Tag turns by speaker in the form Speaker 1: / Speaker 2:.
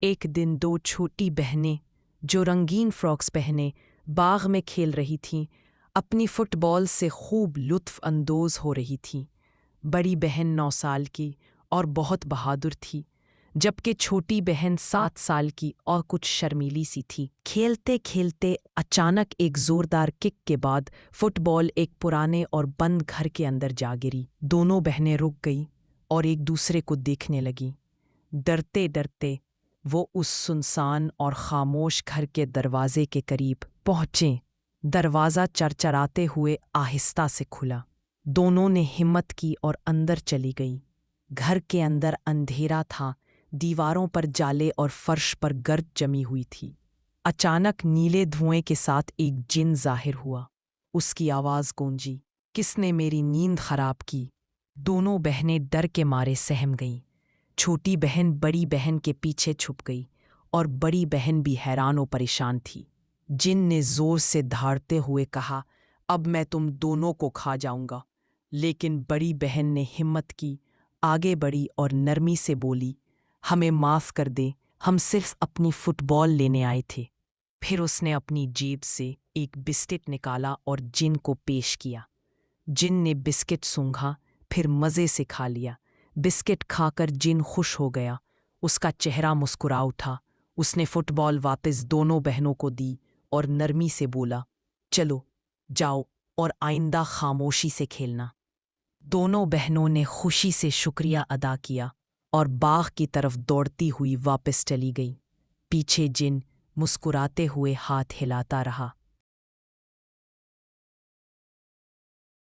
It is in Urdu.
Speaker 1: ایک دن دو چھوٹی بہنیں جو رنگین فراکس پہنے باغ میں کھیل رہی تھیں اپنی فٹ بال سے خوب لطف اندوز ہو رہی تھیں۔ بڑی بہن 9 سال کی اور بہت بہادر تھی، جبکہ چھوٹی بہن 7 سال کی اور کچھ شرمیلی سی تھی۔ کھیلتے کھیلتے اچانک ایک زوردار کک کے بعد فٹ بال ایک پرانے اور بند گھر کے اندر جا گری۔ دونوں بہنیں رک گئیں اور ایک دوسرے کو دیکھنے لگیں۔ ڈرتے ڈرتے وہ اس سنسان اور خاموش گھر کے دروازے کے قریب پہنچیں۔ دروازہ چرچراتے ہوئے آہستہ سے کھلا۔ دونوں نے ہمت کی اور اندر چلی گئیں۔ گھر کے اندر اندھیرا تھا، دیواروں پر جالے اور فرش پر گرد جمی ہوئی تھی۔ اچانک نیلے دھوئیں کے ساتھ ایک جن ظاہر ہوا۔ اس کی آواز گونجی، "کس نے میری نیند خراب کی؟" دونوں بہنیں ڈر کے مارے سہم گئیں۔ چھوٹی بہن بڑی بہن کے پیچھے چھپ گئی اور بڑی بہن بھی حیران و پریشان تھی۔ جن نے زور سے دھاڑتے ہوئے کہا، "اب میں تم دونوں کو کھا جاؤں گا۔" لیکن بڑی بہن نے ہمت کی، آگے بڑھی اور نرمی سے بولی، "ہمیں معاف کر دے، ہم صرف اپنی فٹ بال لینے آئے تھے۔" پھر اس نے اپنی جیب سے ایک بسکٹ نکالا اور جن کو پیش کیا۔ جن نے بسکٹ سونگھا، پھر مزے سے کھا لیا۔ بسکٹ کھا کر جن خوش ہو گیا، اس کا چہرہ مسکرا اٹھا۔ اس نے فٹ بال واپس دونوں بہنوں کو دی اور نرمی سے بولا، "چلو جاؤ اور آئندہ خاموشی سے کھیلنا۔" دونوں بہنوں نے خوشی سے شکریہ ادا کیا اور باغ کی طرف دوڑتی ہوئی واپس چلی گئی۔ پیچھے جن مسکراتے ہوئے ہاتھ ہلاتا رہا۔